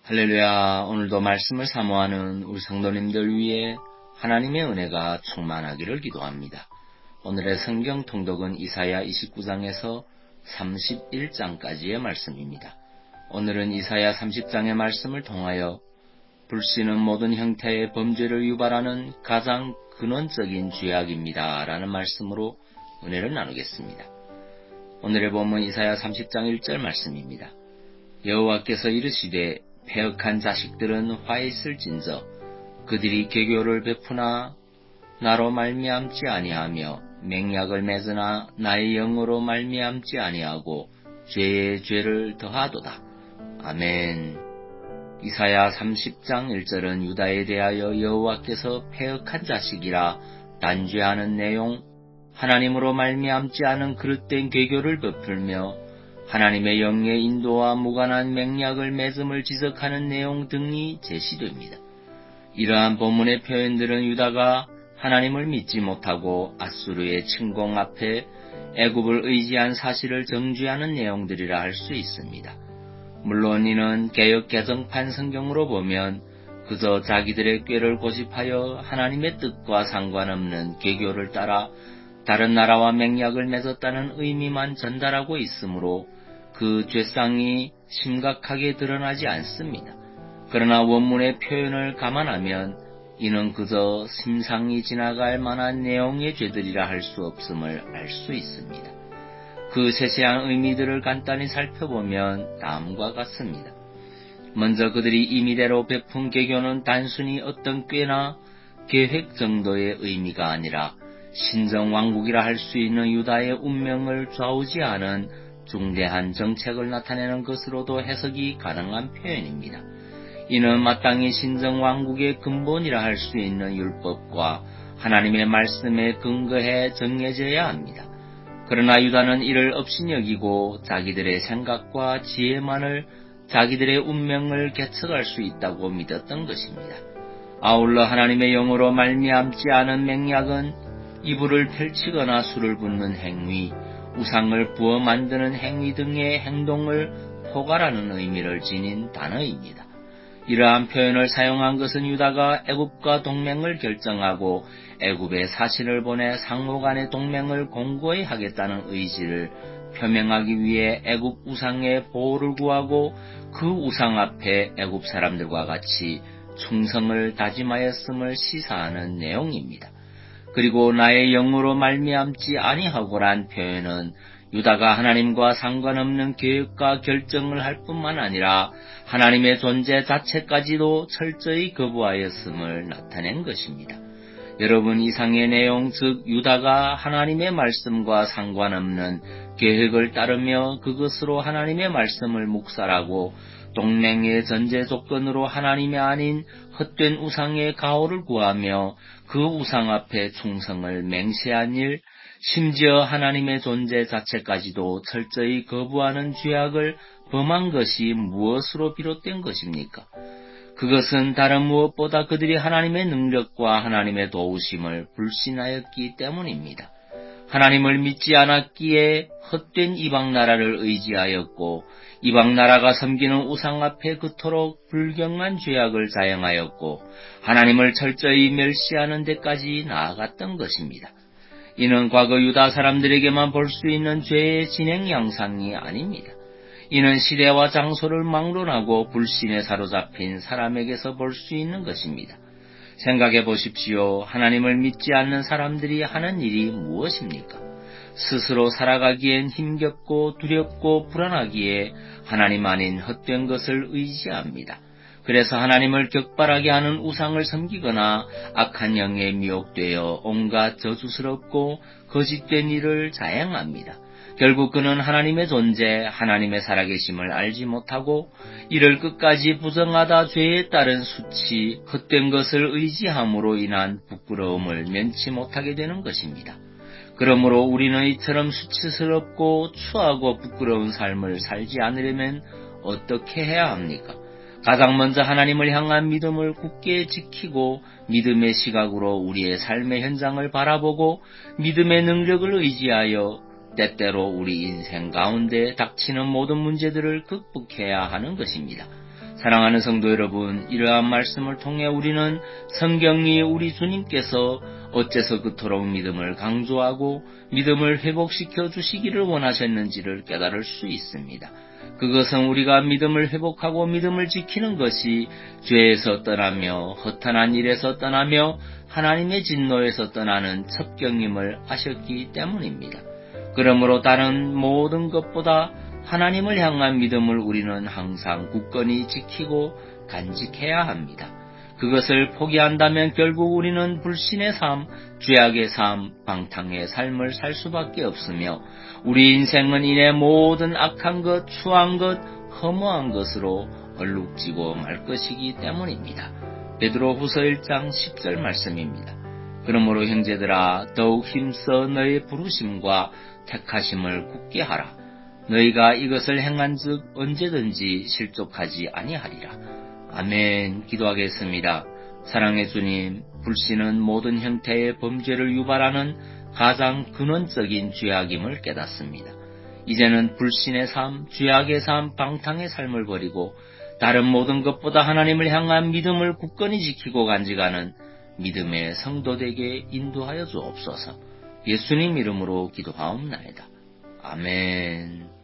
할렐루야. 오늘도 말씀을 사모하는 우리 성도님들 위해 하나님의 은혜가 충만하기를 기도합니다. 오늘의 성경 통독은 이사야 29장에서 31장까지의 말씀입니다. 오늘은 이사야 30장의 말씀을 통하여 불신은 모든 형태의 범죄를 유발하는 가장 근원적인 죄악입니다 라는 말씀으로 은혜를 나누겠습니다. 오늘의 본문 이사야 30장 1절 말씀입니다. 여호와께서 이르시되 패역한 자식들은 화 있을진저 그들이 계교를 베푸나 나로 말미암지 아니하며 맹약을 맺으나 나의 영으로 말미암지 아니하고 죄의 죄를 더하도다. 아멘. 이사야 30장 1절은 유다에 대하여 여호와께서 패역한 자식이라 단죄하는 내용, 하나님으로 말미암지 않은 그릇된 계교를 베풀며 하나님의 영의 인도와 무관한 맹약을 맺음을 지적하는 내용 등이 제시됩니다. 이러한 본문의 표현들은 유다가 하나님을 믿지 못하고 앗수르의 침공 앞에 애굽을 의지한 사실을 정죄하는 내용들이라 할 수 있습니다. 물론 이는 개역 개정판 성경으로 보면 그저 자기들의 꾀를 고집하여 하나님의 뜻과 상관없는 계교를 따라 다른 나라와 맹약을 맺었다는 의미만 전달하고 있으므로 그 죄상이 심각하게 드러나지 않습니다. 그러나 원문의 표현을 감안하면 이는 그저 심상이 지나갈 만한 내용의 죄들이라 할 수 없음을 알 수 있습니다. 그 세세한 의미들을 간단히 살펴보면 다음과 같습니다. 먼저 그들이 임의대로 베푼 계교는 단순히 어떤 꾀나 계획 정도의 의미가 아니라 신정왕국이라 할 수 있는 유다의 운명을 좌우지하는 중대한 정책을 나타내는 것으로도 해석이 가능한 표현입니다. 이는 마땅히 신정왕국의 근본이라 할 수 있는 율법과 하나님의 말씀에 근거해 정해져야 합니다. 그러나 유다는 이를 업신여기고 자기들의 생각과 지혜만을 자기들의 운명을 개척할 수 있다고 믿었던 것입니다. 아울러 하나님의 영으로 말미암지 않은 맹약은 이불을 펼치거나 술을 붓는 행위, 우상을 부어 만드는 행위 등의 행동을 포괄하는 의미를 지닌 단어입니다. 이러한 표현을 사용한 것은 유다가 애굽과 동맹을 결정하고 애굽에 사신을 보내 상호 간의 동맹을 공고히 하겠다는 의지를 표명하기 위해 애굽 우상의 보호를 구하고 그 우상 앞에 애굽 사람들과 같이 충성을 다짐하였음을 시사하는 내용입니다. 그리고 나의 영으로 말미암지 아니하고란 표현은 유다가 하나님과 상관없는 계획과 결정을 할 뿐만 아니라 하나님의 존재 자체까지도 철저히 거부하였음을 나타낸 것입니다. 여러분, 이상의 내용, 즉 유다가 하나님의 말씀과 상관없는 계획을 따르며 그것으로 하나님의 말씀을 묵살하고 동맹의 전제 조건으로 하나님이 아닌 헛된 우상의 가호를 구하며 그 우상 앞에 충성을 맹세한 일, 심지어 하나님의 존재 자체까지도 철저히 거부하는 죄악을 범한 것이 무엇으로 비롯된 것입니까? 그것은 다른 무엇보다 그들이 하나님의 능력과 하나님의 도우심을 불신하였기 때문입니다. 하나님을 믿지 않았기에 헛된 이방나라를 의지하였고 이방나라가 섬기는 우상 앞에 그토록 불경한 죄악을 자행하였고 하나님을 철저히 멸시하는 데까지 나아갔던 것입니다. 이는 과거 유다 사람들에게만 볼 수 있는 죄의 진행 양상이 아닙니다. 이는 시대와 장소를 막론하고 불신에 사로잡힌 사람에게서 볼 수 있는 것입니다. 생각해 보십시오. 하나님을 믿지 않는 사람들이 하는 일이 무엇입니까? 스스로 살아가기엔 힘겹고 두렵고 불안하기에 하나님 아닌 헛된 것을 의지합니다. 그래서 하나님을 격발하게 하는 우상을 섬기거나 악한 영에 미혹되어 온갖 저주스럽고 거짓된 일을 자행합니다. 결국 그는 하나님의 존재, 하나님의 살아계심을 알지 못하고 이를 끝까지 부정하다 죄에 따른 수치, 헛된 것을 의지함으로 인한 부끄러움을 면치 못하게 되는 것입니다. 그러므로 우리는 이처럼 수치스럽고 추하고 부끄러운 삶을 살지 않으려면 어떻게 해야 합니까? 가장 먼저 하나님을 향한 믿음을 굳게 지키고 믿음의 시각으로 우리의 삶의 현장을 바라보고 믿음의 능력을 의지하여 때때로 우리 인생 가운데 닥치는 모든 문제들을 극복해야 하는 것입니다. 사랑하는 성도 여러분, 이러한 말씀을 통해 우리는 성경이 우리 주님께서 어째서 그토록 믿음을 강조하고 믿음을 회복시켜 주시기를 원하셨는지를 깨달을 수 있습니다. 그것은 우리가 믿음을 회복하고 믿음을 지키는 것이 죄에서 떠나며 허탄한 일에서 떠나며 하나님의 진노에서 떠나는 첩경임을 아셨기 때문입니다. 그러므로 다른 모든 것보다 하나님을 향한 믿음을 우리는 항상 굳건히 지키고 간직해야 합니다. 그것을 포기한다면 결국 우리는 불신의 삶, 죄악의 삶, 방탕의 삶을 살 수밖에 없으며 우리 인생은 이내 모든 악한 것, 추한 것, 허무한 것으로 얼룩지고 말 것이기 때문입니다. 베드로후서 1장 10절 말씀입니다. 그러므로 형제들아 더욱 힘써 너의 부르심과 택하심을 굳게 하라. 너희가 이것을 행한즉 언제든지 실족하지 아니하리라. 아멘. 기도하겠습니다. 사랑의 주님, 불신은 모든 형태의 범죄를 유발하는 가장 근원적인 죄악임을 깨닫습니다. 이제는 불신의 삶, 죄악의 삶, 방탕의 삶을 버리고 다른 모든 것보다 하나님을 향한 믿음을 굳건히 지키고 간직하는 믿음의 성도되게 인도하여 주옵소서. 예수님 이름으로 기도하옵나이다. 아멘.